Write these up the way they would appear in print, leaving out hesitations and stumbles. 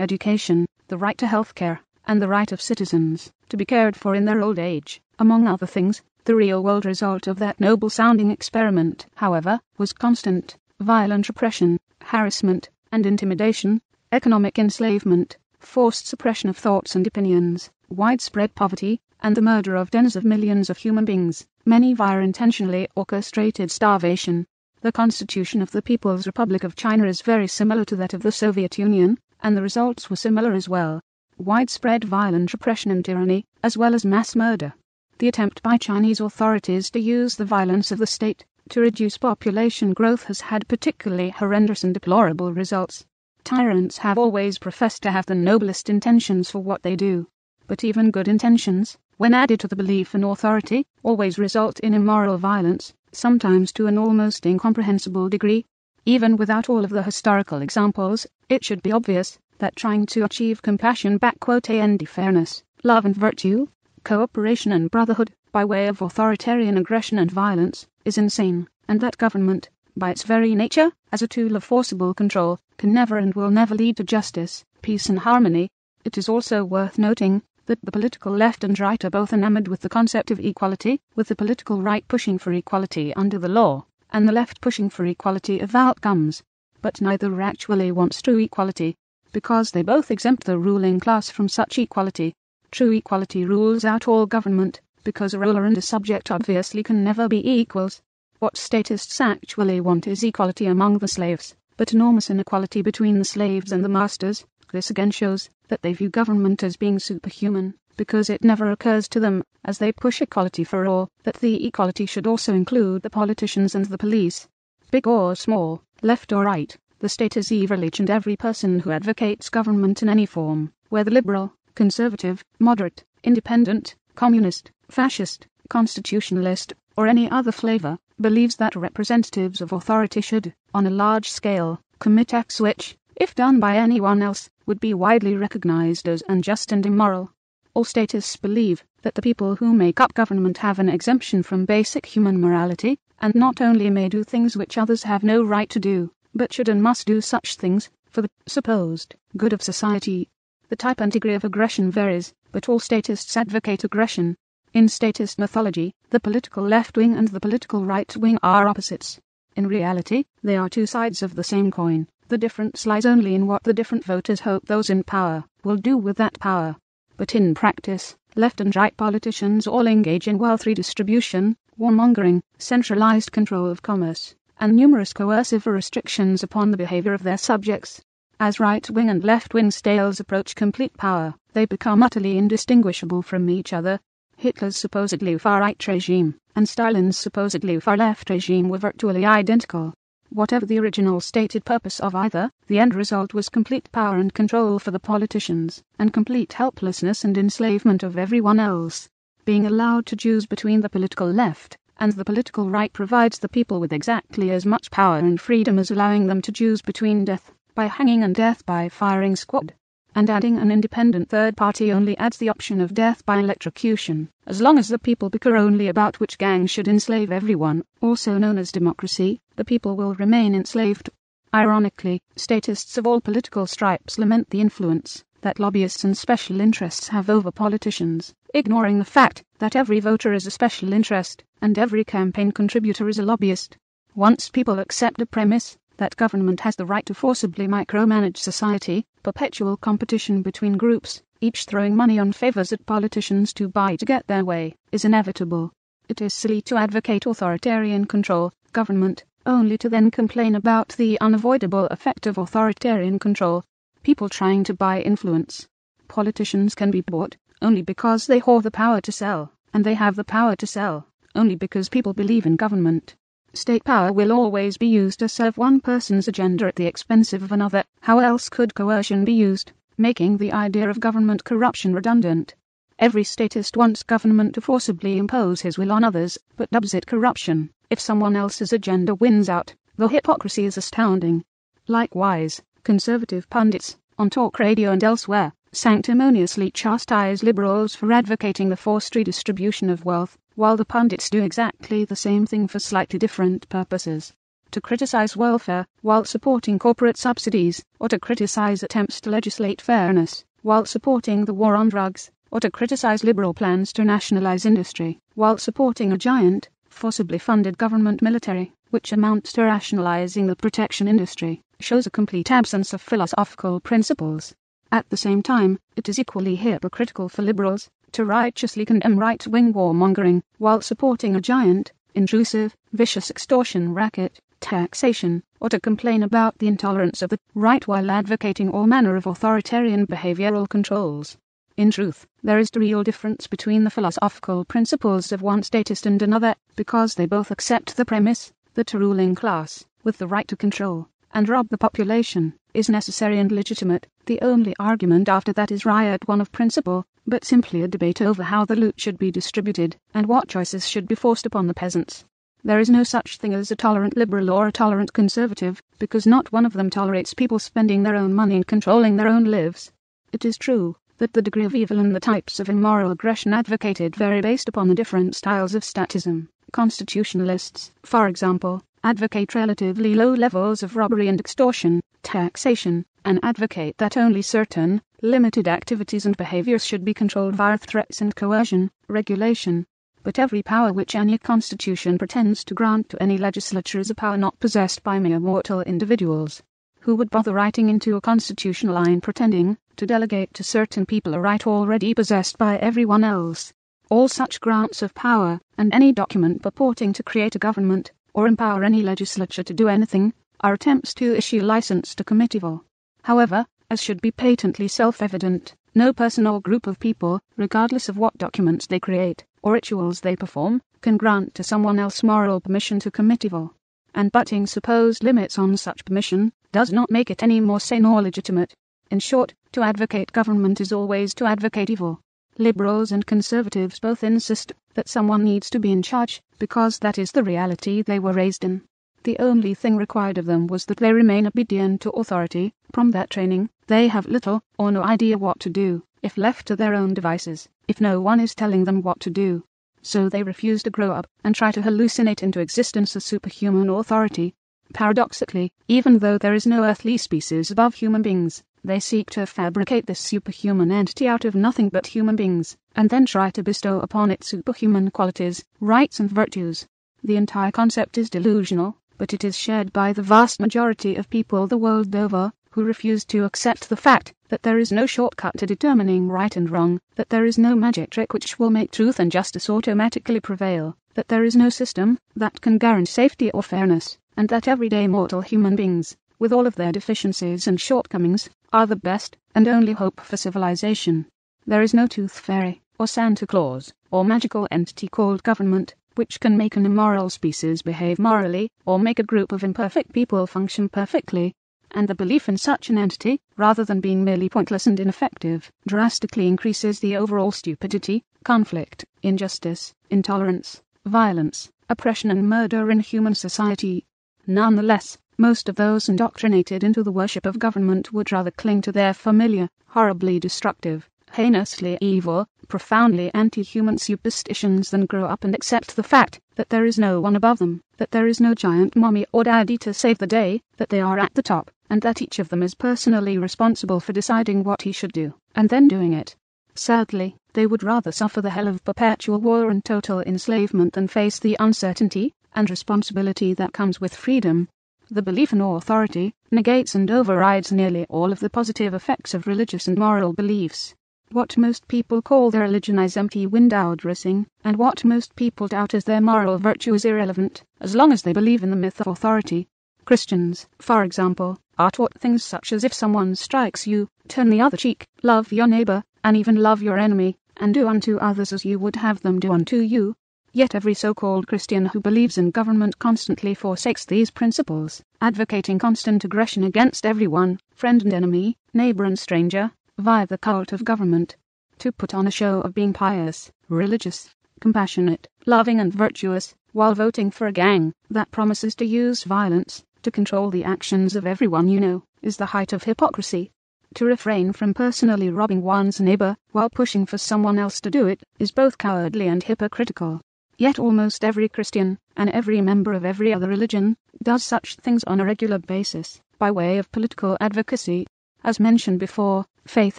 education, the right to health care, and the right of citizens to be cared for in their old age, among other things. The real-world result of that noble-sounding experiment, however, was constant, violent repression, harassment, and intimidation, economic enslavement, forced suppression of thoughts and opinions, widespread poverty, and the murder of tens of millions of human beings, many via intentionally orchestrated starvation. The Constitution of the People's Republic of China is very similar to that of the Soviet Union, and the results were similar as well. Widespread violent repression and tyranny, as well as mass murder. The attempt by Chinese authorities to use the violence of the state to reduce population growth has had particularly horrendous and deplorable results. Tyrants have always professed to have the noblest intentions for what they do. But even good intentions, when added to the belief in authority, always result in immoral violence, sometimes to an almost incomprehensible degree. Even without all of the historical examples, it should be obvious that trying to achieve compassion and fairness, love and virtue, cooperation and brotherhood, by way of authoritarian aggression and violence, is insane, and that government, by its very nature, as a tool of forcible control, can never and will never lead to justice, peace and harmony. It is also worth noting that the political left and right are both enamored with the concept of equality, with the political right pushing for equality under the law, and the left pushing for equality of outcomes. But neither actually wants true equality, because they both exempt the ruling class from such equality. True equality rules out all government, because a ruler and a subject obviously can never be equals. What statists actually want is equality among the slaves, but enormous inequality between the slaves and the masters. This again shows that they view government as being superhuman, because it never occurs to them, as they push equality for all, that the equality should also include the politicians and the police. Big or small, left or right, the state is evil. Each and every person who advocates government in any form, whether liberal, conservative, moderate, independent, communist, fascist, constitutionalist, or any other flavor, believes that representatives of authority should, on a large scale, commit acts which, if done by anyone else, would be widely recognized as unjust and immoral. All statists believe that the people who make up government have an exemption from basic human morality, and not only may do things which others have no right to do, but should and must do such things for the supposed good of society. The type and degree of aggression varies, but all statists advocate aggression. In statist mythology, the political left wing and the political right wing are opposites. In reality, they are two sides of the same coin. The difference lies only in what the different voters hope those in power will do with that power. But in practice, left and right politicians all engage in wealth redistribution, warmongering, centralized control of commerce, and numerous coercive restrictions upon the behavior of their subjects. As right-wing and left-wing styles approach complete power, they become utterly indistinguishable from each other. Hitler's supposedly far-right regime and Stalin's supposedly far-left regime were virtually identical. Whatever the original stated purpose of either, the end result was complete power and control for the politicians, and complete helplessness and enslavement of everyone else. Being allowed to choose between the political left and the political right provides the people with exactly as much power and freedom as allowing them to choose between death by hanging and death by firing squad. And adding an independent third party only adds the option of death by electrocution. As long as the people bicker only about which gang should enslave everyone, also known as democracy, the people will remain enslaved. Ironically, statists of all political stripes lament the influence that lobbyists and special interests have over politicians, ignoring the fact that every voter is a special interest, and every campaign contributor is a lobbyist. Once people accept the premise that government has the right to forcibly micromanage society, perpetual competition between groups, each throwing money on favors at politicians to buy to get their way, is inevitable. It is silly to advocate authoritarian control, government, only to then complain about the unavoidable effect of authoritarian control. People trying to buy influence. Politicians can be bought only because they hold the power to sell, and they have the power to sell only because people believe in government. State power will always be used to serve one person's agenda at the expense of another. How else could coercion be used, making the idea of government corruption redundant? Every statist wants government to forcibly impose his will on others, but dubs it corruption if someone else's agenda wins out. The hypocrisy is astounding. Likewise, conservative pundits, on talk radio and elsewhere, sanctimoniously chastise liberals for advocating the forced redistribution of wealth, while the pundits do exactly the same thing for slightly different purposes. to criticize welfare while supporting corporate subsidies, or to criticize attempts to legislate fairness while supporting the war on drugs, or to criticize liberal plans to nationalize industry while supporting a giant, forcibly funded government military, which amounts to rationalizing the protection industry, shows a complete absence of philosophical principles. At the same time, it is equally hypocritical for liberals to righteously condemn right-wing warmongering while supporting a giant, intrusive, vicious extortion racket, taxation, or to complain about the intolerance of the right while advocating all manner of authoritarian behavioral controls. In truth, there is a real difference between the philosophical principles of one statist and another, because they both accept the premise that a ruling class, with the right to control and rob the population, is necessary and legitimate. The only argument after that is riot one of principle, but simply a debate over how the loot should be distributed and what choices should be forced upon the peasants. There is no such thing as a tolerant liberal or a tolerant conservative, because not one of them tolerates people spending their own money and controlling their own lives. It is true that the degree of evil and the types of immoral aggression advocated vary based upon the different styles of statism. Constitutionalists, for example, advocate relatively low levels of robbery and extortion, taxation, and advocate that only certain, limited activities and behaviors should be controlled via threats and coercion, regulation. But every power which any constitution pretends to grant to any legislature is a power not possessed by mere mortal individuals. Who would bother writing into a constitutional line pretending to delegate to certain people a right already possessed by everyone else? All such grants of power, and any document purporting to create a government, or empower any legislature to do anything, are attempts to issue license to commit evil. However, as should be patently self-evident, no person or group of people, regardless of what documents they create, or rituals they perform, can grant to someone else moral permission to commit evil. And putting supposed limits on such permission does not make it any more sane or legitimate. In short, to advocate government is always to advocate evil. Liberals and conservatives both insist that someone needs to be in charge, because that is the reality they were raised in. The only thing required of them was that they remain obedient to authority. From that training, they have little or no idea what to do, if left to their own devices, if no one is telling them what to do. So they refuse to grow up and try to hallucinate into existence a superhuman authority. Paradoxically, even though there is no earthly species above human beings, they seek to fabricate this superhuman entity out of nothing but human beings, and then try to bestow upon it superhuman qualities, rights and virtues. The entire concept is delusional, but it is shared by the vast majority of people the world over, who refuse to accept the fact that there is no shortcut to determining right and wrong, that there is no magic trick which will make truth and justice automatically prevail, that there is no system that can guarantee safety or fairness, and that everyday mortal human beings, with all of their deficiencies and shortcomings, are the best and only hope for civilization. There is no tooth fairy, or Santa Claus, or magical entity called government, which can make an immoral species behave morally, or make a group of imperfect people function perfectly. And the belief in such an entity, rather than being merely pointless and ineffective, drastically increases the overall stupidity, conflict, injustice, intolerance, violence, oppression and murder in human society. Nonetheless, most of those indoctrinated into the worship of government would rather cling to their familiar, horribly destructive, heinously evil, profoundly anti-human superstitions than grow up and accept the fact that there is no one above them, that there is no giant mommy or daddy to save the day, that they are at the top, and that each of them is personally responsible for deciding what he should do, and then doing it. Sadly, they would rather suffer the hell of perpetual war and total enslavement than face the uncertainty and responsibility that comes with freedom. The belief in authority negates and overrides nearly all of the positive effects of religious and moral beliefs. What most people call their religion is empty window dressing, and what most people doubt as their moral virtue is irrelevant, as long as they believe in the myth of authority. Christians, for example, are taught things such as if someone strikes you, turn the other cheek, love your neighbor, and even love your enemy, and do unto others as you would have them do unto you. Yet every so-called Christian who believes in government constantly forsakes these principles, advocating constant aggression against everyone, friend and enemy, neighbor and stranger, via the cult of government, to put on a show of being pious, religious, compassionate, loving and virtuous, while voting for a gang that promises to use violence to control the actions of everyone you know, is the height of hypocrisy. To refrain from personally robbing one's neighbor while pushing for someone else to do it is both cowardly and hypocritical. Yet almost every Christian, and every member of every other religion, does such things on a regular basis, by way of political advocacy. As mentioned before, faith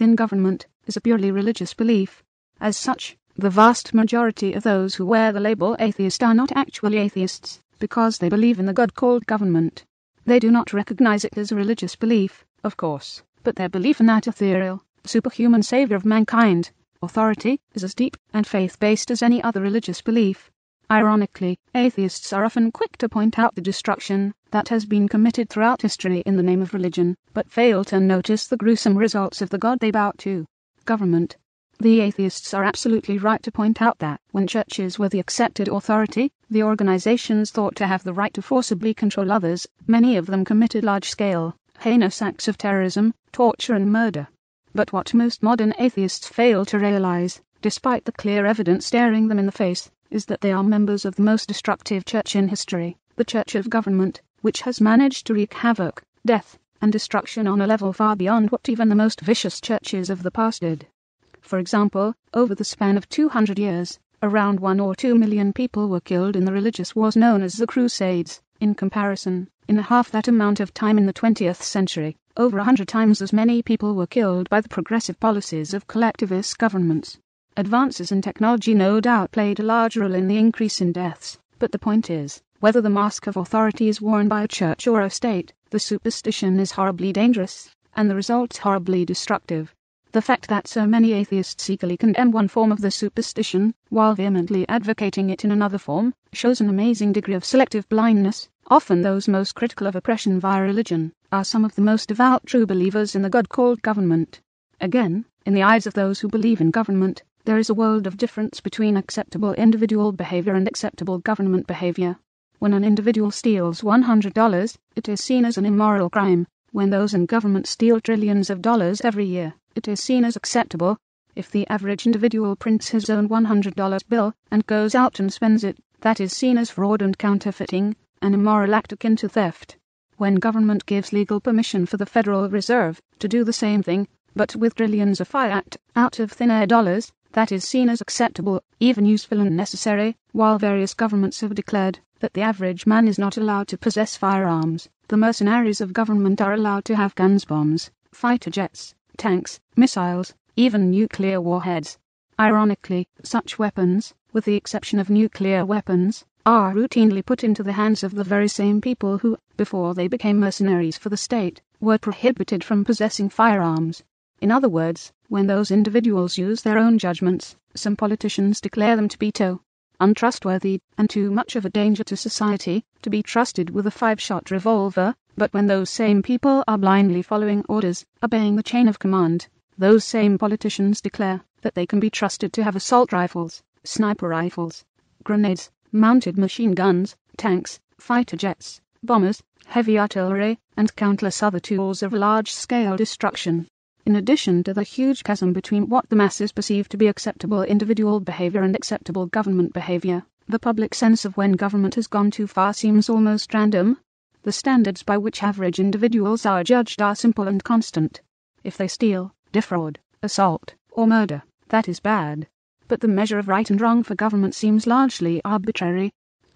in government is a purely religious belief. As such, the vast majority of those who wear the label atheist are not actually atheists, because they believe in the God called government. They do not recognize it as a religious belief, of course, but their belief in that ethereal, superhuman savior of mankind, authority, is as deep and faith-based as any other religious belief. Ironically, atheists are often quick to point out the destruction that has been committed throughout history in the name of religion, but fail to notice the gruesome results of the God they bow to, government. The atheists are absolutely right to point out that, when churches were the accepted authority, the organizations thought to have the right to forcibly control others, many of them committed large-scale, heinous acts of terrorism, torture and murder. But what most modern atheists fail to realize, despite the clear evidence staring them in the face, is that they are members of the most destructive church in history, the Church of Government, which has managed to wreak havoc, death, and destruction on a level far beyond what even the most vicious churches of the past did. For example, over the span of 200 years, around 1 or 2 million people were killed in the religious wars known as the Crusades. In comparison, in half that amount of time in the 20th century, over 100 times as many people were killed by the progressive policies of collectivist governments. Advances in technology no doubt played a large role in the increase in deaths, but the point is, whether the mask of authority is worn by a church or a state, the superstition is horribly dangerous, and the results horribly destructive. The fact that so many atheists eagerly condemn one form of the superstition, while vehemently advocating it in another form, shows an amazing degree of selective blindness. Often those most critical of oppression via religion are some of the most devout true believers in the God called government. Again, in the eyes of those who believe in government, there is a world of difference between acceptable individual behavior and acceptable government behavior. When an individual steals $100, it is seen as an immoral crime. When those in government steal trillions of dollars every year, it is seen as acceptable. If the average individual prints his own $100 bill and goes out and spends it, that is seen as fraud and counterfeiting, an immoral act akin to theft. When government gives legal permission for the Federal Reserve to do the same thing, but with trillions of fiat out of thin air dollars, that is seen as acceptable, even useful and necessary, while various governments have declared that the average man is not allowed to possess firearms. The mercenaries of government are allowed to have guns, bombs, fighter jets, tanks, missiles, even nuclear warheads. Ironically, such weapons, with the exception of nuclear weapons, are routinely put into the hands of the very same people who, before they became mercenaries for the state, were prohibited from possessing firearms. In other words, when those individuals use their own judgments, some politicians declare them to be too untrustworthy and too much of a danger to society to be trusted with a 5-shot revolver, but when those same people are blindly following orders, obeying the chain of command, those same politicians declare that they can be trusted to have assault rifles, sniper rifles, grenades, mounted machine guns, tanks, fighter jets, bombers, heavy artillery, and countless other tools of large-scale destruction. In addition to the huge chasm between what the masses perceive to be acceptable individual behavior and acceptable government behavior, the public sense of when government has gone too far seems almost random. The standards by which average individuals are judged are simple and constant. If they steal, defraud, assault, or murder, that is bad. But the measure of right and wrong for government seems largely arbitrary.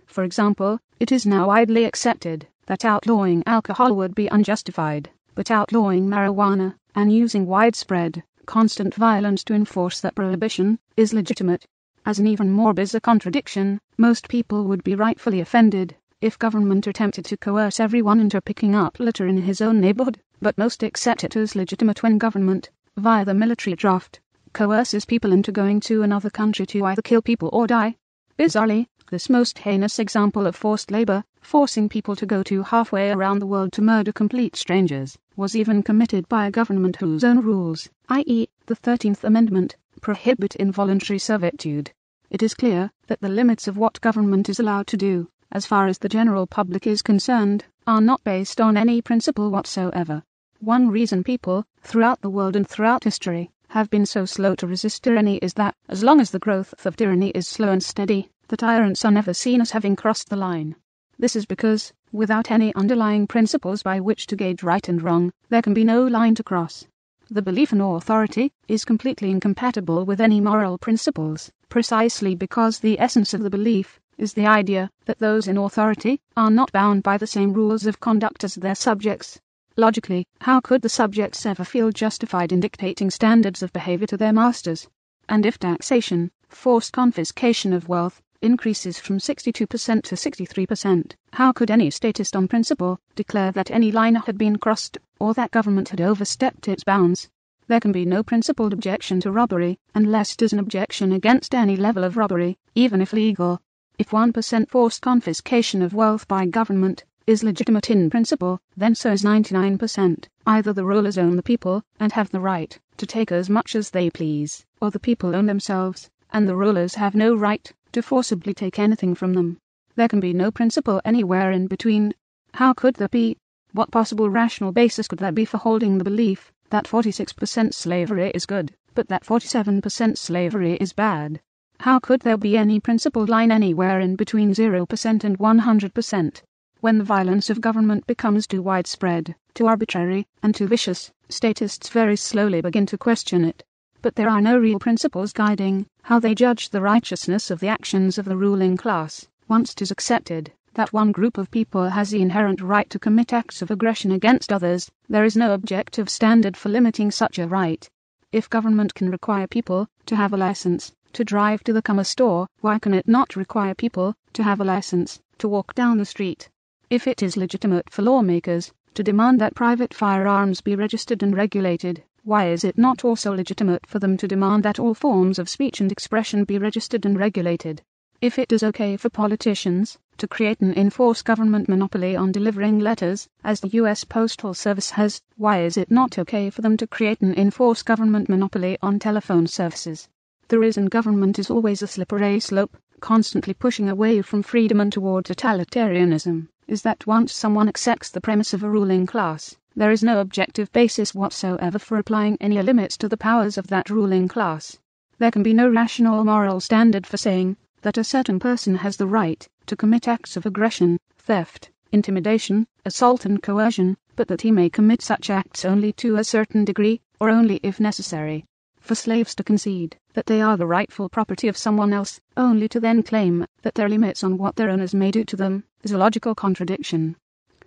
For example, it is now widely accepted that outlawing alcohol would be unjustified, but outlawing marijuana and using widespread, constant violence to enforce that prohibition is legitimate. As an even more bizarre contradiction, most people would be rightfully offended if government attempted to coerce everyone into picking up litter in his own neighborhood, but most accept it as legitimate when government, via the military draft, coerces people into going to another country to either kill people or die. Bizarrely, this most heinous example of forced labor, forcing people to go to halfway around the world to murder complete strangers, was even committed by a government whose own rules, i.e., the 13th Amendment, prohibit involuntary servitude. It is clear that the limits of what government is allowed to do, as far as the general public is concerned, are not based on any principle whatsoever. One reason people, throughout the world and throughout history, have been so slow to resist tyranny is that, as long as the growth of tyranny is slow and steady, the tyrants are never seen as having crossed the line. This is because, without any underlying principles by which to gauge right and wrong, there can be no line to cross. The belief in authority is completely incompatible with any moral principles, precisely because the essence of the belief is the idea that those in authority are not bound by the same rules of conduct as their subjects. Logically, how could the subjects ever feel justified in dictating standards of behavior to their masters? And if taxation, forced confiscation of wealth, increases from 62% to 63%, how could any statist on principle declare that any line had been crossed, or that government had overstepped its bounds? There can be no principled objection to robbery, unless it is an objection against any level of robbery, even if legal. If 1% forced confiscation of wealth by government is legitimate in principle, then so is 99%. Either the rulers own the people and have the right to take as much as they please, or the people own themselves, and the rulers have no right to forcibly take anything from them. There can be no principle anywhere in between. How could there be? What possible rational basis could there be for holding the belief that 46% slavery is good, but that 47% slavery is bad? How could there be any principled line anywhere in between 0% and 100%? When the violence of government becomes too widespread, too arbitrary, and too vicious, statists very slowly begin to question it. But there are no real principles guiding how they judge the righteousness of the actions of the ruling class. Once it is accepted that one group of people has the inherent right to commit acts of aggression against others, there is no objective standard for limiting such a right. If government can require people to have a license to drive to the Commerce store, why can it not require people to have a license to walk down the street? If it is legitimate for lawmakers to demand that private firearms be registered and regulated, why is it not also legitimate for them to demand that all forms of speech and expression be registered and regulated? If it is okay for politicians to create and enforce government monopoly on delivering letters, as the U.S. Postal Service has, why is it not okay for them to create and enforce government monopoly on telephone services? The reason government is always a slippery slope, constantly pushing away from freedom and toward totalitarianism, is that once someone accepts the premise of a ruling class, there is no objective basis whatsoever for applying any limits to the powers of that ruling class. There can be no rational moral standard for saying that a certain person has the right to commit acts of aggression, theft, intimidation, assault and coercion, but that he may commit such acts only to a certain degree, or only if necessary. For slaves to concede that they are the rightful property of someone else, only to then claim that there are limits on what their owners may do to them, is a logical contradiction.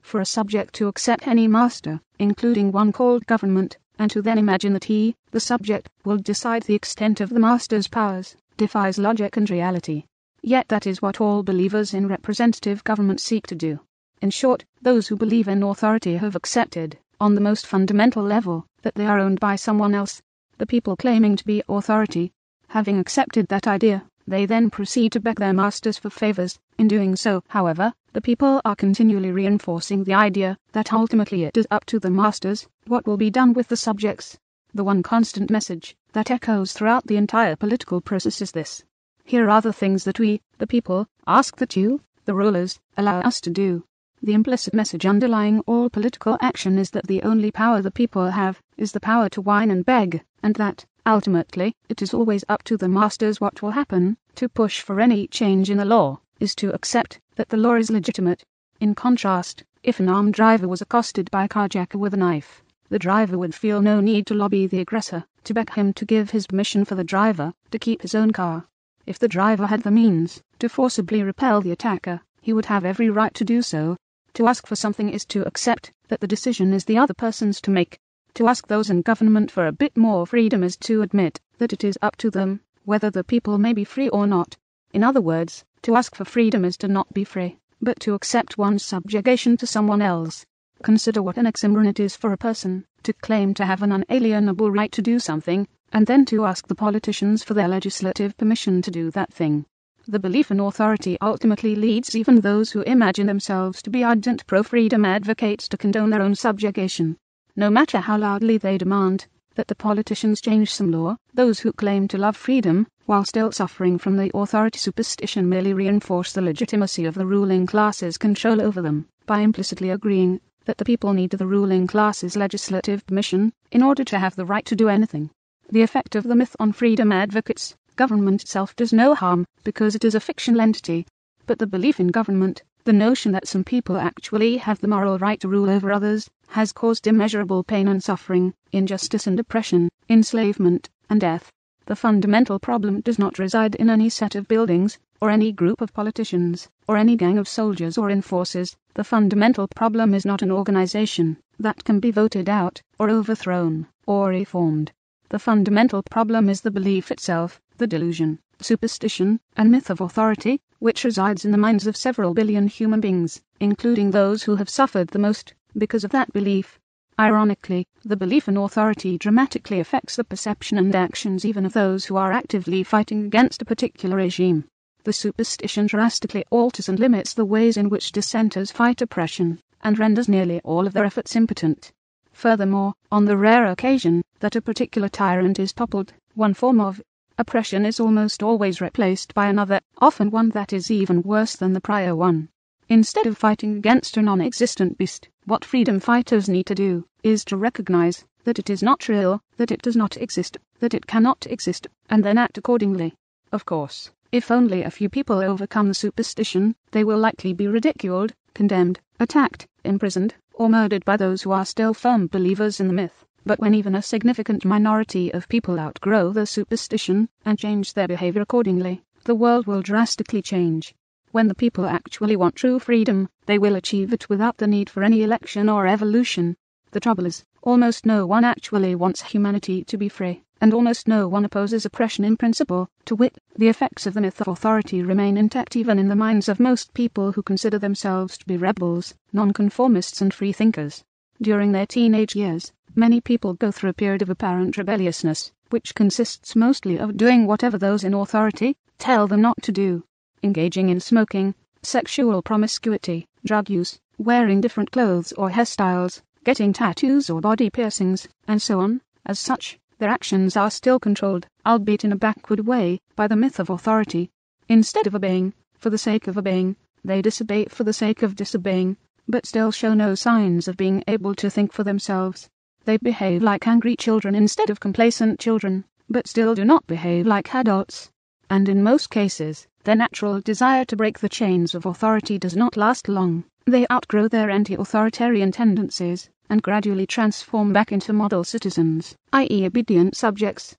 For a subject to accept any master, including one called government, and to then imagine that he, the subject, will decide the extent of the master's powers, defies logic and reality. Yet that is what all believers in representative government seek to do. In short, those who believe in authority have accepted, on the most fundamental level, that they are owned by someone else. The people claiming to be authority, having accepted that idea, they then proceed to beg their masters for favors. In doing so, however, the people are continually reinforcing the idea that ultimately it is up to the masters what will be done with the subjects. The one constant message that echoes throughout the entire political process is this: here are the things that we, the people, ask that you, the rulers, allow us to do. The implicit message underlying all political action is that the only power the people have is the power to whine and beg, and that, ultimately, it is always up to the masters what will happen. To push for any change in the law is to accept that the law is legitimate. In contrast, if an armed driver was accosted by a carjacker with a knife, the driver would feel no need to lobby the aggressor to beg him to give his permission for the driver to keep his own car. If the driver had the means to forcibly repel the attacker, he would have every right to do so. To ask for something is to accept that the decision is the other person's to make. To ask those in government for a bit more freedom is to admit that it is up to them whether the people may be free or not. In other words, to ask for freedom is to not be free, but to accept one's subjugation to someone else. Consider what an oxymoron it is for a person to claim to have an unalienable right to do something, and then to ask the politicians for their legislative permission to do that thing. The belief in authority ultimately leads even those who imagine themselves to be ardent pro-freedom advocates to condone their own subjugation. No matter how loudly they demand that the politicians change some law, those who claim to love freedom, while still suffering from the authority superstition, merely reinforce the legitimacy of the ruling class's control over them, by implicitly agreeing that the people need the ruling class's legislative permission in order to have the right to do anything. The effect of the myth on freedom advocates: government itself does no harm because it is a fictional entity, but the belief in government, the notion that some people actually have the moral right to rule over others, has caused immeasurable pain and suffering, injustice and oppression, enslavement and death. The fundamental problem does not reside in any set of buildings, or any group of politicians, or any gang of soldiers or enforcers. The fundamental problem is not an organization that can be voted out, or overthrown, or reformed. The fundamental problem is the belief itself, the delusion, superstition, and myth of authority, which resides in the minds of several billion human beings, including those who have suffered the most because of that belief. Ironically, the belief in authority dramatically affects the perception and actions even of those who are actively fighting against a particular regime. The superstition drastically alters and limits the ways in which dissenters fight oppression, and renders nearly all of their efforts impotent. Furthermore, on the rare occasion that a particular tyrant is toppled, one form of oppression is almost always replaced by another, often one that is even worse than the prior one. Instead of fighting against a non-existent beast, what freedom fighters need to do is to recognize that it is not real, that it does not exist, that it cannot exist, and then act accordingly. Of course, if only a few people overcome the superstition, they will likely be ridiculed, condemned, attacked, imprisoned, or murdered by those who are still firm believers in the myth. But when even a significant minority of people outgrow the superstition and change their behavior accordingly, the world will drastically change. When the people actually want true freedom, they will achieve it without the need for any election or evolution. The trouble is, almost no one actually wants humanity to be free, and almost no one opposes oppression in principle. To wit, the effects of the myth of authority remain intact even in the minds of most people who consider themselves to be rebels, nonconformists and freethinkers. During their teenage years, many people go through a period of apparent rebelliousness, which consists mostly of doing whatever those in authority tell them not to do. Engaging in smoking, sexual promiscuity, drug use, wearing different clothes or hairstyles, getting tattoos or body piercings, and so on. As such, their actions are still controlled, albeit in a backward way, by the myth of authority. Instead of obeying, for the sake of obeying, they disobey for the sake of disobeying, but still show no signs of being able to think for themselves. They behave like angry children instead of complacent children, but still do not behave like adults. And in most cases, their natural desire to break the chains of authority does not last long. They outgrow their anti-authoritarian tendencies, and gradually transform back into model citizens, i.e. obedient subjects.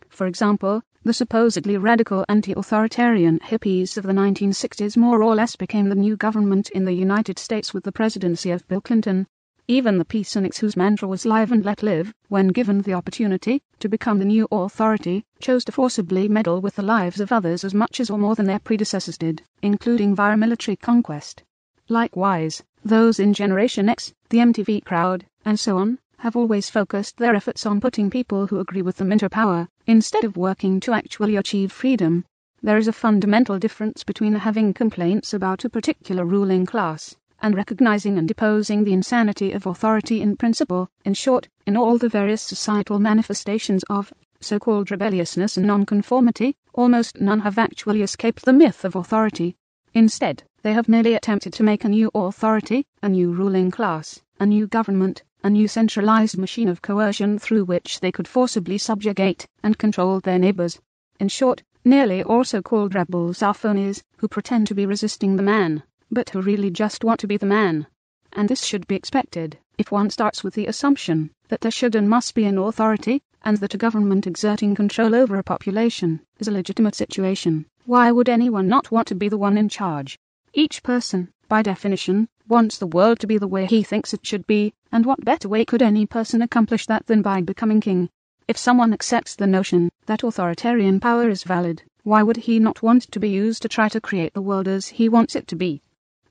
For example, the supposedly radical anti-authoritarian hippies of the 1960s more or less became the new government in the United States with the presidency of Bill Clinton. Even the peaceniks whose mantra was live and let live, when given the opportunity to become the new authority, chose to forcibly meddle with the lives of others as much as or more than their predecessors did, including via military conquest. Likewise, those in Generation X, the MTV crowd, and so on, have always focused their efforts on putting people who agree with them into power, instead of working to actually achieve freedom. There is a fundamental difference between having complaints about a particular ruling class and recognizing and deposing the insanity of authority in principle. In short, in all the various societal manifestations of so-called rebelliousness and nonconformity, almost none have actually escaped the myth of authority. Instead, they have merely attempted to make a new authority, a new ruling class, a new government, a new centralized machine of coercion through which they could forcibly subjugate and control their neighbors. In short, nearly all so-called rebels are phonies who pretend to be resisting the man, but who really just want to be the man. And this should be expected, if one starts with the assumption that there should and must be an authority, and that a government exerting control over a population is a legitimate situation. Why would anyone not want to be the one in charge? Each person, by definition, wants the world to be the way he thinks it should be, and what better way could any person accomplish that than by becoming king? If someone accepts the notion that authoritarian power is valid, why would he not want to be used to try to create the world as he wants it to be?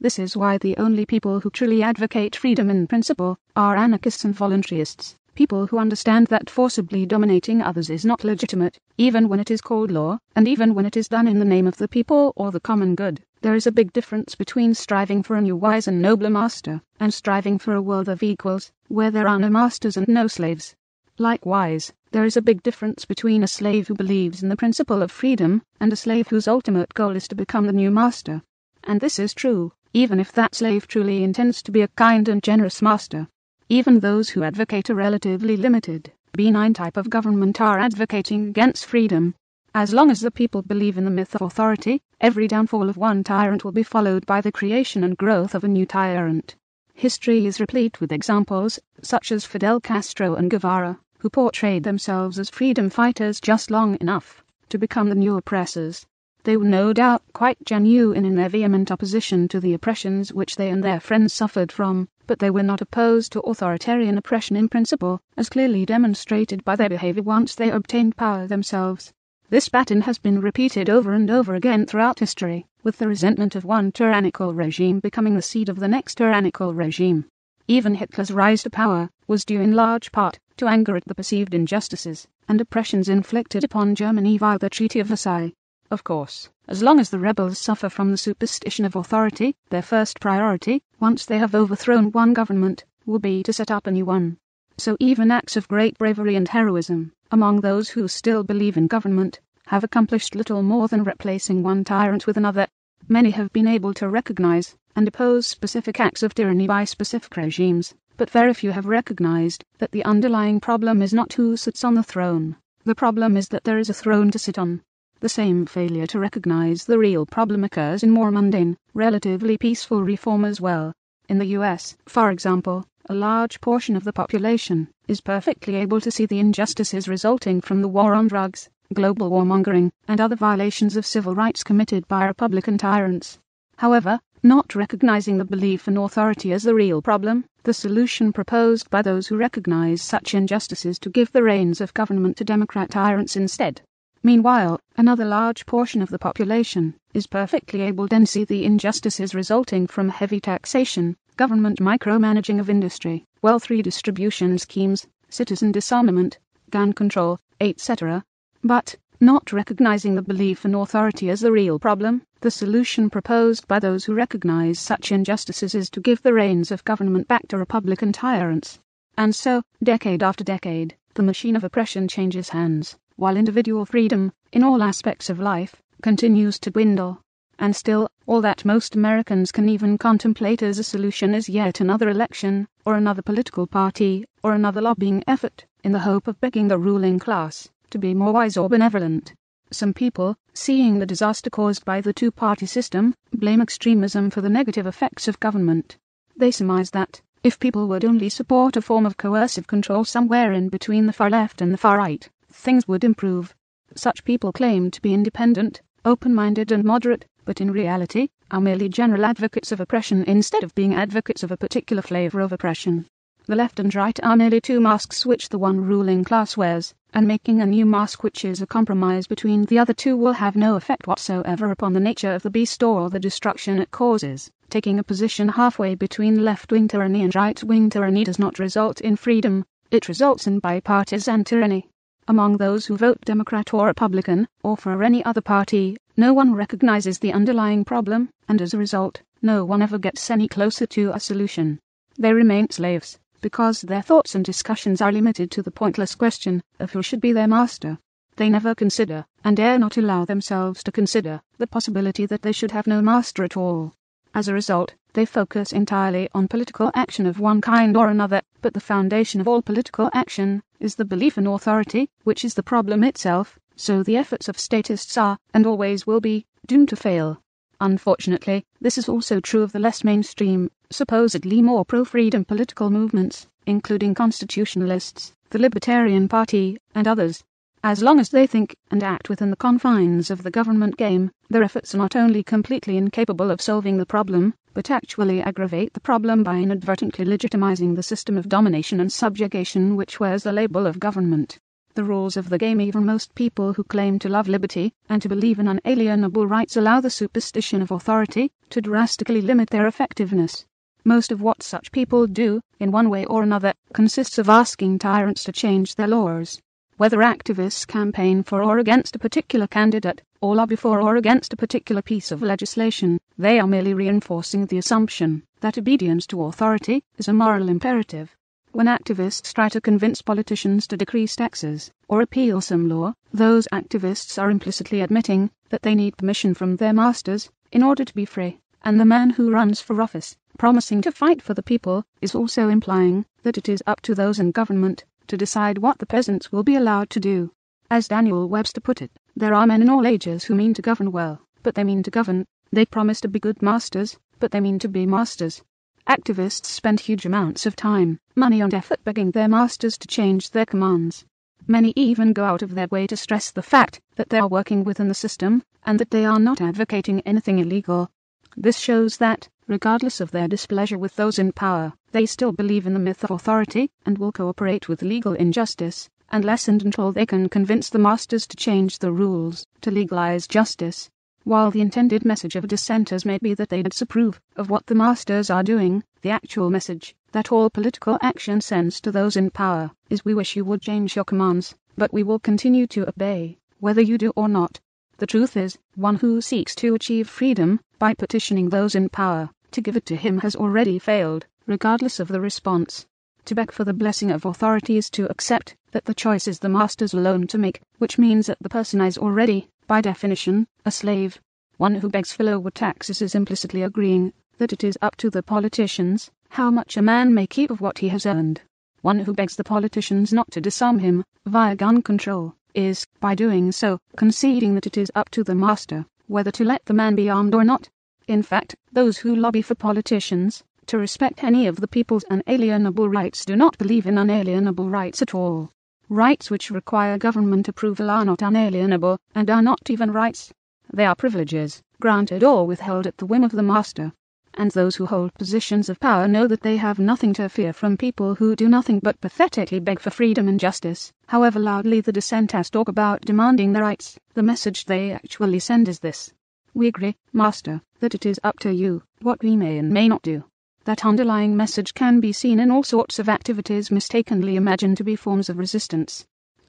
This is why the only people who truly advocate freedom in principle are anarchists and voluntarists, people who understand that forcibly dominating others is not legitimate, even when it is called law, and even when it is done in the name of the people or the common good. There is a big difference between striving for a new wise and nobler master, and striving for a world of equals, where there are no masters and no slaves. Likewise, there is a big difference between a slave who believes in the principle of freedom, and a slave whose ultimate goal is to become the new master. And this is true, even if that slave truly intends to be a kind and generous master. Even those who advocate a relatively limited, benign type of government are advocating against freedom. As long as the people believe in the myth of authority, every downfall of one tyrant will be followed by the creation and growth of a new tyrant. History is replete with examples, such as Fidel Castro and Guevara, who portrayed themselves as freedom fighters just long enough to become the new oppressors. They were no doubt quite genuine in their vehement opposition to the oppressions which they and their friends suffered from, but they were not opposed to authoritarian oppression in principle, as clearly demonstrated by their behaviour once they obtained power themselves. This pattern has been repeated over and over again throughout history, with the resentment of one tyrannical regime becoming the seed of the next tyrannical regime. Even Hitler's rise to power was due in large part to anger at the perceived injustices and oppressions inflicted upon Germany via the Treaty of Versailles. Of course, as long as the rebels suffer from the superstition of authority, their first priority, once they have overthrown one government, will be to set up a new one. So even acts of great bravery and heroism, among those who still believe in government, have accomplished little more than replacing one tyrant with another. Many have been able to recognize and oppose specific acts of tyranny by specific regimes, but very few have recognized that the underlying problem is not who sits on the throne. The problem is that there is a throne to sit on. The same failure to recognize the real problem occurs in more mundane, relatively peaceful reform as well. In the US, for example, a large portion of the population is perfectly able to see the injustices resulting from the war on drugs, global warmongering, and other violations of civil rights committed by Republican tyrants. However, not recognizing the belief in authority as the real problem, the solution proposed by those who recognize such injustices to give the reins of government to Democrat tyrants instead. Meanwhile, another large portion of the population is perfectly able to see the injustices resulting from heavy taxation, government micromanaging of industry, wealth redistribution schemes, citizen disarmament, gun control, etc. But, not recognizing the belief in authority as the real problem, the solution proposed by those who recognize such injustices is to give the reins of government back to Republican tyrants. And so, decade after decade, the machine of oppression changes hands, while individual freedom, in all aspects of life, continues to dwindle. And still, all that most Americans can even contemplate as a solution is yet another election, or another political party, or another lobbying effort, in the hope of begging the ruling class to be more wise or benevolent. Some people, seeing the disaster caused by the two-party system, blame extremism for the negative effects of government. They surmise that, if people would only support a form of coercive control somewhere in between the far left and the far right, things would improve. Such people claim to be independent, open-minded and moderate, but in reality are merely general advocates of oppression instead of being advocates of a particular flavor of oppression. The left and right are merely two masks which the one ruling class wears, and making a new mask which is a compromise between the other two will have no effect whatsoever upon the nature of the beast or the destruction it causes. Taking a position halfway between left-wing tyranny and right-wing tyranny does not result in freedom, it results in bipartisan tyranny. Among those who vote Democrat or Republican, or for any other party, no one recognizes the underlying problem, and as a result, no one ever gets any closer to a solution. They remain slaves, because their thoughts and discussions are limited to the pointless question of who should be their master. They never consider, and dare not allow themselves to consider, the possibility that they should have no master at all. As a result, they focus entirely on political action of one kind or another, but the foundation of all political action is the belief in authority, which is the problem itself, so the efforts of statists are, and always will be, doomed to fail. Unfortunately, this is also true of the less mainstream, supposedly more pro-freedom political movements, including constitutionalists, the Libertarian Party, and others. As long as they think and act within the confines of the government game, their efforts are not only completely incapable of solving the problem, but actually aggravate the problem by inadvertently legitimizing the system of domination and subjugation which wears the label of government. The rules of the game even most people who claim to love liberty and to believe in unalienable rights allow the superstition of authority to drastically limit their effectiveness. Most of what such people do, in one way or another, consists of asking tyrants to change their laws. Whether activists campaign for or against a particular candidate, or lobby for or against a particular piece of legislation, they are merely reinforcing the assumption that obedience to authority is a moral imperative. When activists try to convince politicians to decrease taxes or repeal some law, those activists are implicitly admitting that they need permission from their masters in order to be free, and the man who runs for office, promising to fight for the people, is also implying that it is up to those in government to decide what the peasants will be allowed to do. As Daniel Webster put it, there are men in all ages who mean to govern well, but they mean to govern. They promise to be good masters, but they mean to be masters. activists spend huge amounts of time, money and effort begging their masters to change their commands. Many even go out of their way to stress the fact that they are working within the system and that they are not advocating anything illegal. This shows that, regardless of their displeasure with those in power, they still believe in the myth of authority and will cooperate with legal injustice, unless and until they can convince the masters to change the rules to legalize justice. While the intended message of dissenters may be that they disapprove of what the masters are doing, the actual message that all political action sends to those in power is, we wish you would change your commands, but we will continue to obey, whether you do or not. The truth is, one who seeks to achieve freedom by petitioning those in power to give it to him has already failed, regardless of the response. To beg for the blessing of authority is to accept that the choice is the master's alone to make, which means that the person is already, by definition, a slave. One who begs for lower taxes is implicitly agreeing that it is up to the politicians how much a man may keep of what he has earned. One who begs the politicians not to disarm him via gun control is, by doing so, conceding that it is up to the master whether to let the man be armed or not. In fact, those who lobby for politicians to respect any of the people's unalienable rights do not believe in unalienable rights at all. Rights which require government approval are not unalienable and are not even rights. They are privileges, granted or withheld at the whim of the master. And those who hold positions of power know that they have nothing to fear from people who do nothing but pathetically beg for freedom and justice. However loudly the dissenters talk about demanding their rights, the message they actually send is this: we agree, master, that it is up to you what we may and may not do. That underlying message can be seen in all sorts of activities mistakenly imagined to be forms of resistance.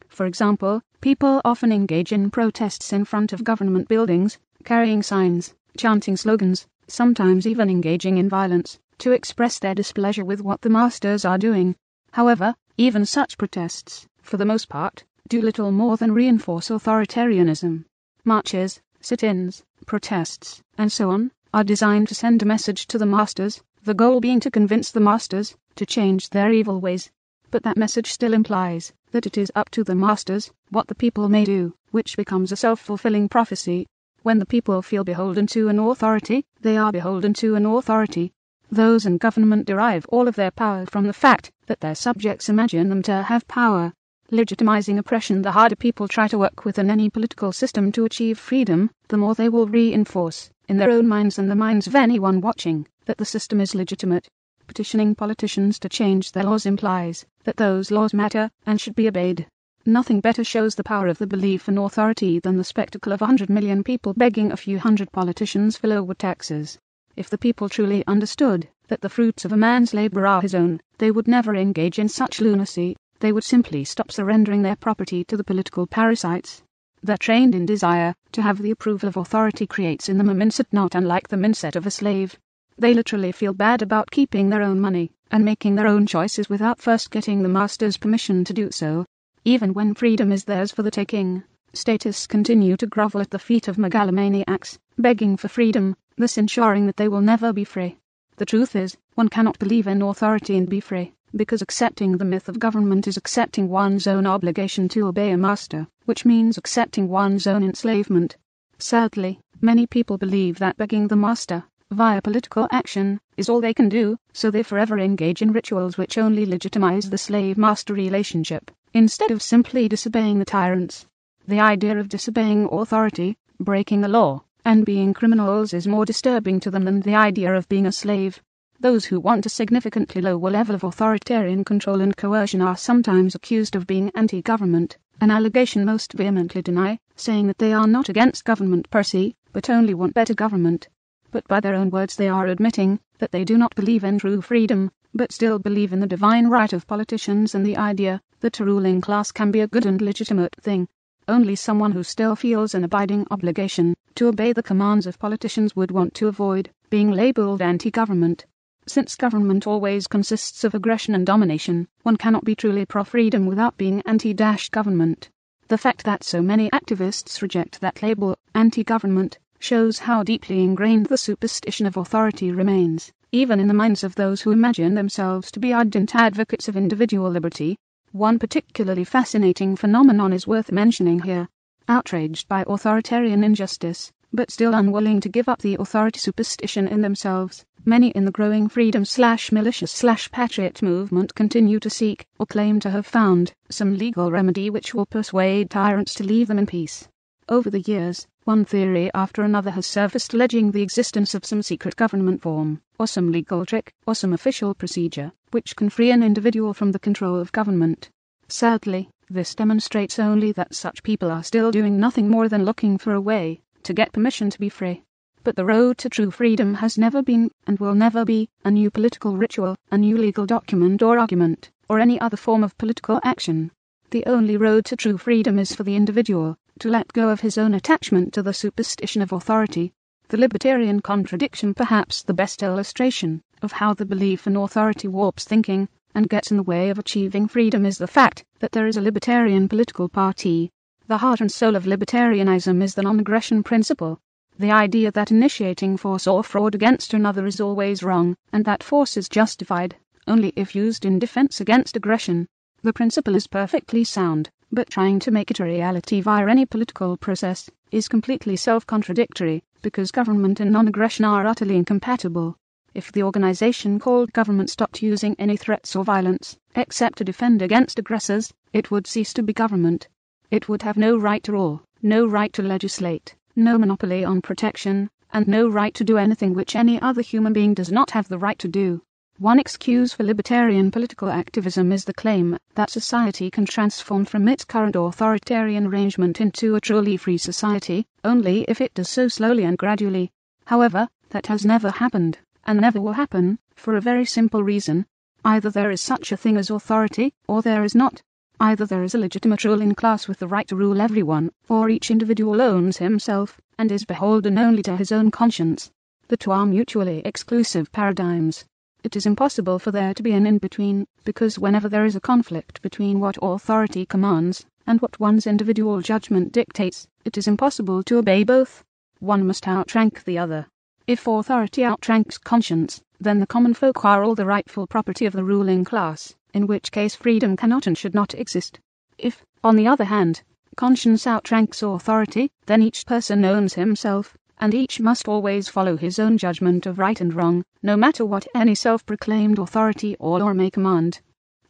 For example, people often engage in protests in front of government buildings, carrying signs, chanting slogans, sometimes even engaging in violence, to express their displeasure with what the masters are doing. However, even such protests, for the most part, do little more than reinforce authoritarianism. Marches, sit-ins, protests, and so on, are designed to send a message to the masters, the goal being to convince the masters to change their evil ways. But that message still implies that it is up to the masters what the people may do, which becomes a self-fulfilling prophecy. When the people feel beholden to an authority, they are beholden to an authority. Those in government derive all of their power from the fact that their subjects imagine them to have power. Legitimizing oppression, the harder people try to work within any political system to achieve freedom, the more they will reinforce, in their own minds and the minds of anyone watching, that the system is legitimate. Petitioning politicians to change their laws implies that those laws matter and should be obeyed. Nothing better shows the power of the belief in authority than the spectacle of 100 million people begging a few hundred politicians for lower taxes. If the people truly understood that the fruits of a man's labor are his own, they would never engage in such lunacy. They would simply stop surrendering their property to the political parasites. Their trained in desire to have the approval of authority creates in them a mindset not unlike the mindset of a slave. They literally feel bad about keeping their own money and making their own choices without first getting the master's permission to do so. Even when freedom is theirs for the taking, statists continue to grovel at the feet of megalomaniacs, begging for freedom, thus ensuring that they will never be free. The truth is, one cannot believe in authority and be free, because accepting the myth of government is accepting one's own obligation to obey a master, which means accepting one's own enslavement. Sadly, many people believe that begging the master, via political action, is all they can do, so they forever engage in rituals which only legitimize the slave-master relationship, instead of simply disobeying the tyrants. The idea of disobeying authority, breaking the law, and being criminals is more disturbing to them than the idea of being a slave. Those who want a significantly lower level of authoritarian control and coercion are sometimes accused of being anti-government, an allegation most vehemently deny, saying that they are not against government per se, but only want better government. But by their own words they are admitting that they do not believe in true freedom, but still believe in the divine right of politicians and the idea that a ruling class can be a good and legitimate thing. Only someone who still feels an abiding obligation to obey the commands of politicians would want to avoid being labelled anti-government. Since government always consists of aggression and domination, one cannot be truly pro-freedom without being anti-government. The fact that so many activists reject that label, anti-government, shows how deeply ingrained the superstition of authority remains, even in the minds of those who imagine themselves to be ardent advocates of individual liberty. One particularly fascinating phenomenon is worth mentioning here. Outraged by authoritarian injustice, but still unwilling to give up the authority superstition in themselves. Many in the growing freedom/malicious/patriot movement continue to seek, or claim to have found, some legal remedy which will persuade tyrants to leave them in peace. Over the years, one theory after another has surfaced alleging the existence of some secret government form, or some legal trick, or some official procedure, which can free an individual from the control of government. Sadly, this demonstrates only that such people are still doing nothing more than looking for a way to get permission to be free. But the road to true freedom has never been, and will never be, a new political ritual, a new legal document or argument, or any other form of political action. The only road to true freedom is for the individual to let go of his own attachment to the superstition of authority. The libertarian contradiction, perhaps the best illustration of how the belief in authority warps thinking and gets in the way of achieving freedom, is the fact that there is a libertarian political party. The heart and soul of libertarianism is the non-aggression principle. The idea that initiating force or fraud against another is always wrong, and that force is justified only if used in defense against aggression. The principle is perfectly sound, but trying to make it a reality via any political process is completely self-contradictory, because government and non-aggression are utterly incompatible. If the organization called government stopped using any threats or violence, except to defend against aggressors, it would cease to be government. It would have no right to rule, no right to legislate, no monopoly on protection, and no right to do anything which any other human being does not have the right to do. One excuse for libertarian political activism is the claim that society can transform from its current authoritarian arrangement into a truly free society, only if it does so slowly and gradually. However, that has never happened, and never will happen, for a very simple reason. Either there is such a thing as authority, or there is not. Either there is a legitimate ruling class with the right to rule everyone, or each individual owns himself, and is beholden only to his own conscience. The two are mutually exclusive paradigms. It is impossible for there to be an in-between, because whenever there is a conflict between what authority commands and what one's individual judgment dictates, it is impossible to obey both. One must outrank the other. If authority outranks conscience, then the common folk are all the rightful property of the ruling class, in which case freedom cannot and should not exist. If, on the other hand, conscience outranks authority, then each person owns himself, and each must always follow his own judgment of right and wrong, no matter what any self-proclaimed authority or law may command.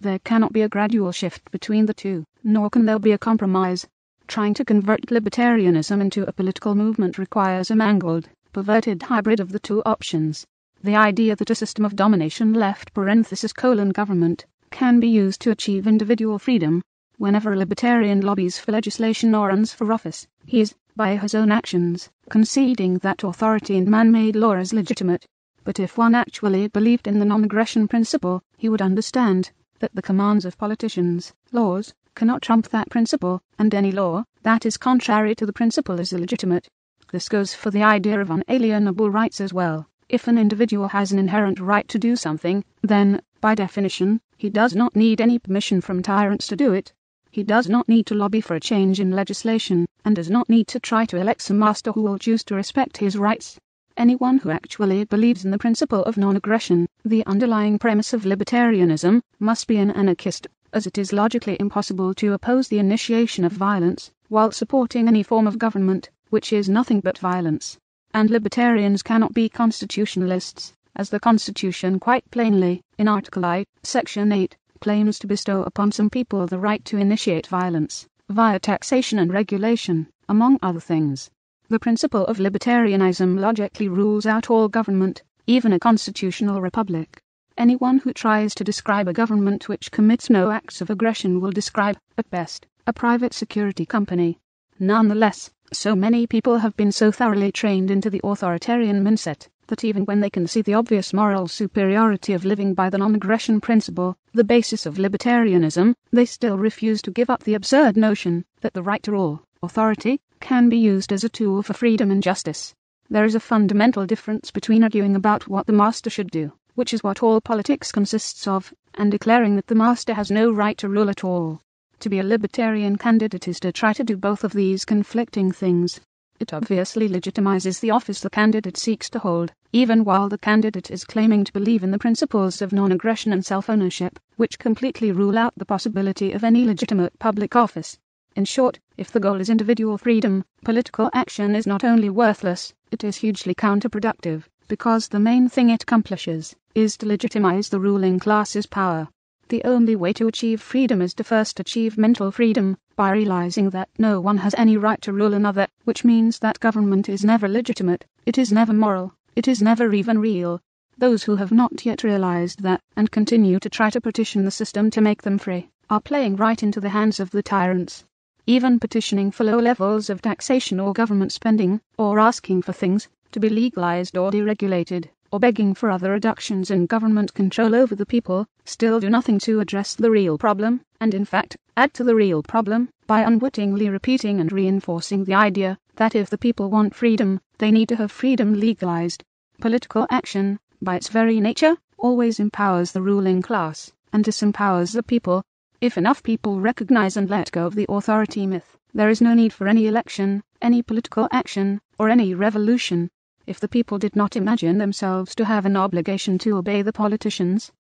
There cannot be a gradual shift between the two, nor can there be a compromise. Trying to convert libertarianism into a political movement requires a mangled, perverted hybrid of the two options. The idea that a system of domination (government) can be used to achieve individual freedom. Whenever a libertarian lobbies for legislation or runs for office, he is, by his own actions, conceding that authority in man-made law is legitimate. But if one actually believed in the non-aggression principle, he would understand that the commands of politicians, laws, cannot trump that principle, and any law that is contrary to the principle is illegitimate. This goes for the idea of unalienable rights as well. If an individual has an inherent right to do something, then, by definition, he does not need any permission from tyrants to do it. He does not need to lobby for a change in legislation, and does not need to try to elect some master who will choose to respect his rights. Anyone who actually believes in the principle of non-aggression, the underlying premise of libertarianism, must be an anarchist, as it is logically impossible to oppose the initiation of violence, while supporting any form of government, which is nothing but violence. And libertarians cannot be constitutionalists, as the Constitution quite plainly, in Article I, Section 8, claims to bestow upon some people the right to initiate violence, via taxation and regulation, among other things. The principle of libertarianism logically rules out all government, even a constitutional republic. Anyone who tries to describe a government which commits no acts of aggression will describe, at best, a private security company. Nonetheless, so many people have been so thoroughly trained into the authoritarian mindset that even when they can see the obvious moral superiority of living by the non-aggression principle, the basis of libertarianism, they still refuse to give up the absurd notion that the right to rule, authority, can be used as a tool for freedom and justice. There is a fundamental difference between arguing about what the master should do, which is what all politics consists of, and declaring that the master has no right to rule at all. To be a libertarian candidate is to try to do both of these conflicting things. It obviously legitimizes the office the candidate seeks to hold, even while the candidate is claiming to believe in the principles of non-aggression and self-ownership, which completely rule out the possibility of any legitimate public office. In short, if the goal is individual freedom, political action is not only worthless, it is hugely counterproductive, because the main thing it accomplishes is to legitimize the ruling class's power. The only way to achieve freedom is to first achieve mental freedom, by realizing that no one has any right to rule another, which means that government is never legitimate, it is never moral, it is never even real. Those who have not yet realized that, and continue to try to petition the system to make them free, are playing right into the hands of the tyrants. Even petitioning for low levels of taxation or government spending, or asking for things to be legalized or deregulated, or begging for other reductions in government control over the people, still do nothing to address the real problem, and in fact, add to the real problem, by unwittingly repeating and reinforcing the idea that if the people want freedom, they need to have freedom legalized. Political action, by its very nature, always empowers the ruling class, and disempowers the people. If enough people recognize and let go of the authority myth, there is no need for any election, any political action, or any revolution. If the people did not imagine themselves to have an obligation to obey the politicians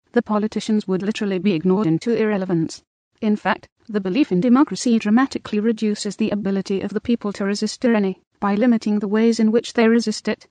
would literally be ignored into irrelevance. In fact, the belief in democracy dramatically reduces the ability of the people to resist tyranny, by limiting the ways in which they resist it.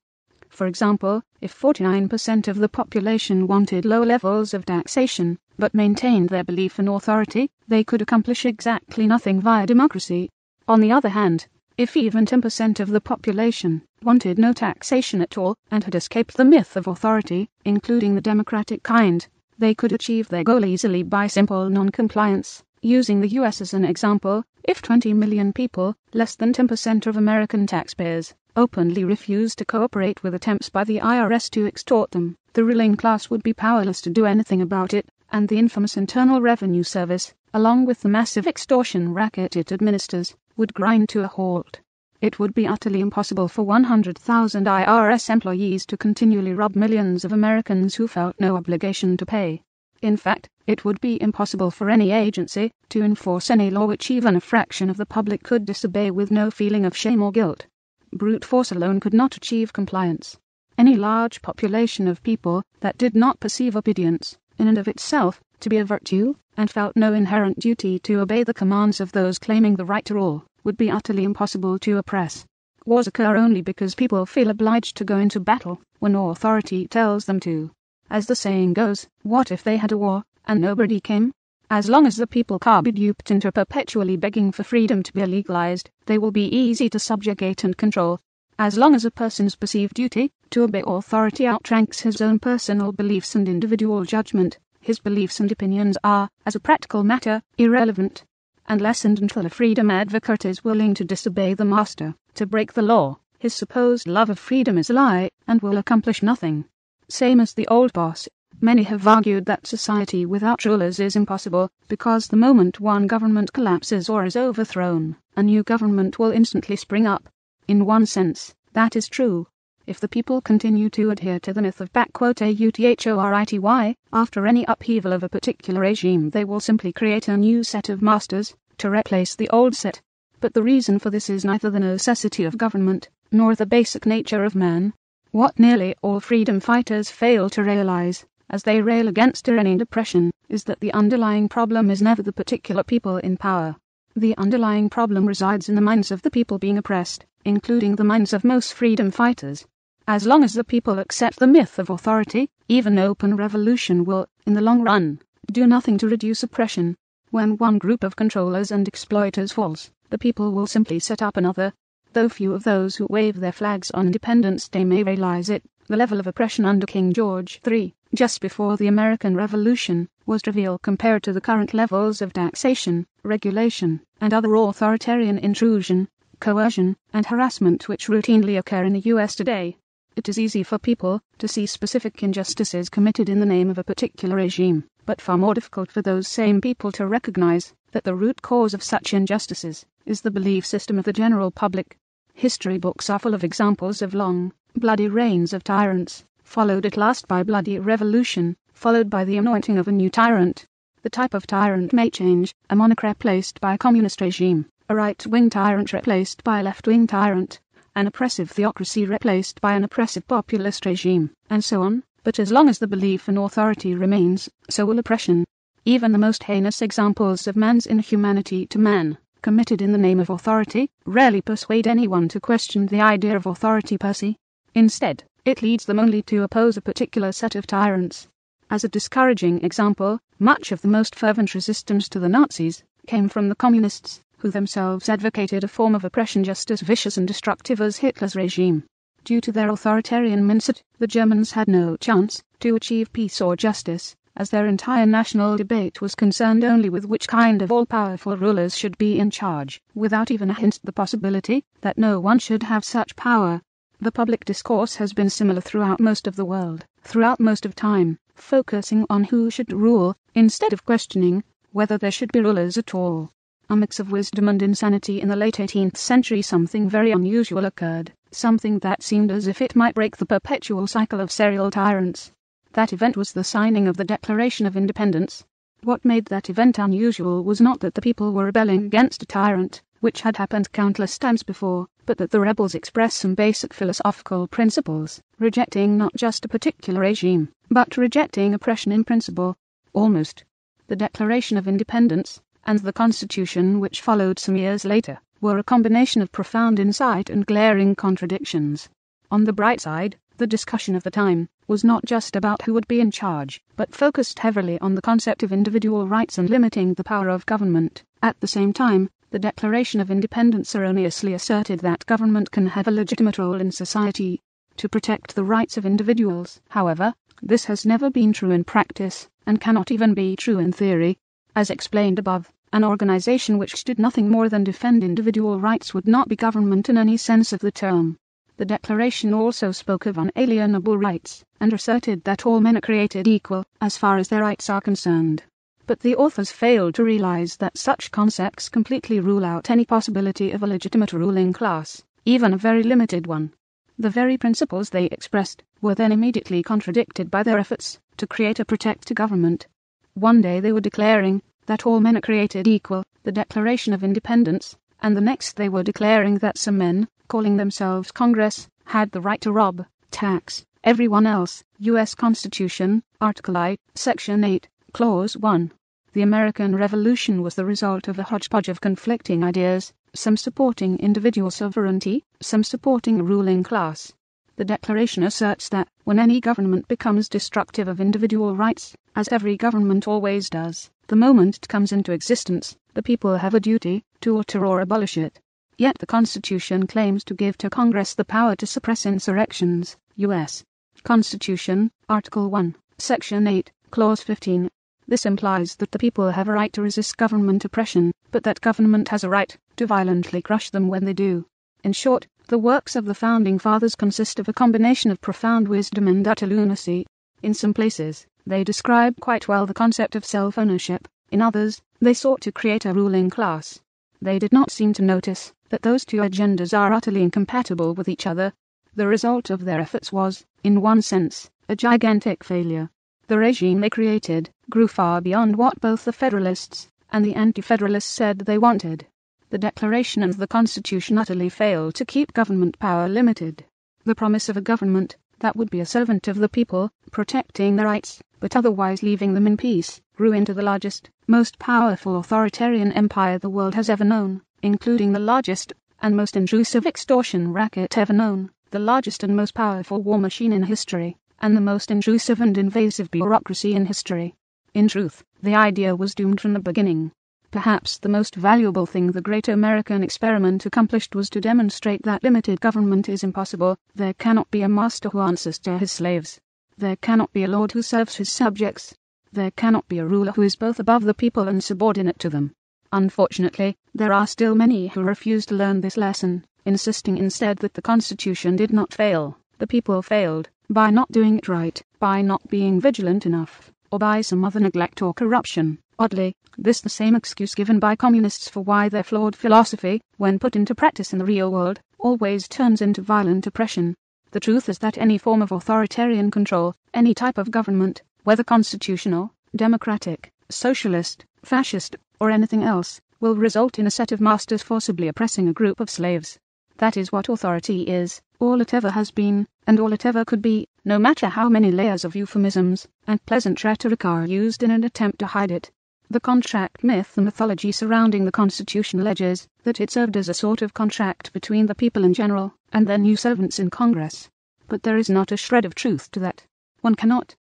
For example, if 49% of the population wanted low levels of taxation, but maintained their belief in authority, they could accomplish exactly nothing via democracy. On the other hand, if even 10% of the population wanted no taxation at all and had escaped the myth of authority, including the democratic kind, they could achieve their goal easily by simple non-compliance. Using the US as an example, if 20 million people, less than 10% of American taxpayers, openly refused to cooperate with attempts by the IRS to extort them, the ruling class would be powerless to do anything about it, and the infamous Internal Revenue Service, along with the massive extortion racket it administers, would grind to a halt. It would be utterly impossible for 100,000 IRS employees to continually rob millions of Americans who felt no obligation to pay. In fact, it would be impossible for any agency to enforce any law which even a fraction of the public could disobey with no feeling of shame or guilt. Brute force alone could not achieve compliance. Any large population of people that did not perceive obedience, in and of itself, to be a virtue, and felt no inherent duty to obey the commands of those claiming the right to rule, would be utterly impossible to oppress. Wars occur only because people feel obliged to go into battle when authority tells them to. As the saying goes, what if they had a war, and nobody came? As long as the people can't be duped into perpetually begging for freedom to be legalized, they will be easy to subjugate and control. As long as a person's perceived duty to obey authority outranks his own personal beliefs and individual judgment, his beliefs and opinions are, as a practical matter, irrelevant. Unless and until a freedom advocate is willing to disobey the master, to break the law, his supposed love of freedom is a lie and will accomplish nothing. Same as the old boss. Many have argued that society without rulers is impossible, because the moment one government collapses or is overthrown, a new government will instantly spring up. In one sense, that is true. If the people continue to adhere to the myth of _authority, after any upheaval of a particular regime they will simply create a new set of masters, to replace the old set. But the reason for this is neither the necessity of government, nor the basic nature of man. What nearly all freedom fighters fail to realize, as they rail against tyranny and oppression, is that the underlying problem is never the particular people in power. The underlying problem resides in the minds of the people being oppressed, including the minds of most freedom fighters. As long as the people accept the myth of authority, even open revolution will, in the long run, do nothing to reduce oppression. When one group of controllers and exploiters falls, the people will simply set up another. Though few of those who wave their flags on Independence Day may realize it, the level of oppression under King George III, just before the American Revolution, was trivial compared to the current levels of taxation, regulation, and other authoritarian intrusion, coercion, and harassment which routinely occur in the US today. It is easy for people to see specific injustices committed in the name of a particular regime, but far more difficult for those same people to recognize that the root cause of such injustices is the belief system of the general public. History books are full of examples of long, bloody reigns of tyrants, followed at last by bloody revolution, followed by the anointing of a new tyrant. The type of tyrant may change, a monarch replaced by a communist regime, a right-wing tyrant replaced by a left-wing tyrant, an oppressive theocracy replaced by an oppressive populist regime, and so on, but as long as the belief in authority remains, so will oppression. Even the most heinous examples of man's inhumanity to man committed in the name of authority rarely persuade anyone to question the idea of authority per se. Instead, it leads them only to oppose a particular set of tyrants. As a discouraging example, much of the most fervent resistance to the Nazis came from the communists, who themselves advocated a form of oppression just as vicious and destructive as Hitler's regime. Due to their authoritarian mindset, the Germans had no chance to achieve peace or justice, as their entire national debate was concerned only with which kind of all-powerful rulers should be in charge, without even a hint at the possibility that no one should have such power. The public discourse has been similar throughout most of the world, throughout most of time, focusing on who should rule, instead of questioning whether there should be rulers at all. A mix of wisdom and insanity. In the late 18th century something very unusual occurred, something that seemed as if it might break the perpetual cycle of serial tyrants. That event was the signing of the Declaration of Independence. What made that event unusual was not that the people were rebelling against a tyrant, which had happened countless times before, but that the rebels expressed some basic philosophical principles, rejecting not just a particular regime, but rejecting oppression in principle. Almost. The Declaration of Independence, and the Constitution which followed some years later, were a combination of profound insight and glaring contradictions. On the bright side, the discussion of the time was not just about who would be in charge, but focused heavily on the concept of individual rights and limiting the power of government. At the same time, the Declaration of Independence erroneously asserted that government can have a legitimate role in society to protect the rights of individuals. However, this has never been true in practice, and cannot even be true in theory. As explained above, an organization which did nothing more than defend individual rights would not be government in any sense of the term. The Declaration also spoke of unalienable rights, and asserted that all men are created equal, as far as their rights are concerned. But the authors failed to realize that such concepts completely rule out any possibility of a legitimate ruling class, even a very limited one. The very principles they expressed were then immediately contradicted by their efforts to create a protected government. One day they were declaring that all men are created equal, the Declaration of Independence, and the next they were declaring that some men, calling themselves Congress, had the right to rob, tax, everyone else. U.S. Constitution, Article I, Section 8, Clause 1. The American Revolution was the result of a hodgepodge of conflicting ideas, some supporting individual sovereignty, some supporting a ruling class. The Declaration asserts that, when any government becomes destructive of individual rights, as every government always does, the moment it comes into existence, the people have a duty to alter or abolish it. Yet the Constitution claims to give to Congress the power to suppress insurrections. U.S. Constitution, Article 1, Section 8, Clause 15. This implies that the people have a right to resist government oppression, but that government has a right to violently crush them when they do. In short, the works of the Founding Fathers consist of a combination of profound wisdom and utter lunacy. In some places, they describe quite well the concept of self-ownership. In others, they sought to create a ruling class. They did not seem to notice that those two agendas are utterly incompatible with each other. The result of their efforts was, in one sense, a gigantic failure. The regime they created grew far beyond what both the Federalists and the Anti-Federalists said they wanted. The Declaration and the Constitution utterly failed to keep government power limited. The promise of a government that would be a servant of the people, protecting their rights, but otherwise leaving them in peace, grew into the largest, most powerful authoritarian empire the world has ever known, including the largest and most intrusive extortion racket ever known, the largest and most powerful war machine in history, and the most intrusive and invasive bureaucracy in history. In truth, the idea was doomed from the beginning. Perhaps the most valuable thing the great American experiment accomplished was to demonstrate that limited government is impossible. There cannot be a master who answers to his slaves. There cannot be a lord who serves his subjects. There cannot be a ruler who is both above the people and subordinate to them. Unfortunately, there are still many who refuse to learn this lesson, insisting instead that the Constitution did not fail. The people failed, by not doing it right, by not being vigilant enough, or by some other neglect or corruption. Oddly, this the same excuse given by communists for why their flawed philosophy, when put into practice in the real world, always turns into violent oppression. The truth is that any form of authoritarian control, any type of government, whether constitutional, democratic, socialist, fascist, or anything else, will result in a set of masters forcibly oppressing a group of slaves. That is what authority is, all it ever has been, and all it ever could be, no matter how many layers of euphemisms and pleasant rhetoric are used in an attempt to hide it. The contract myth, the mythology surrounding the Constitution, alleges that it served as a sort of contract between the people in general and their new servants in Congress. But there is not a shred of truth to that. One cannot,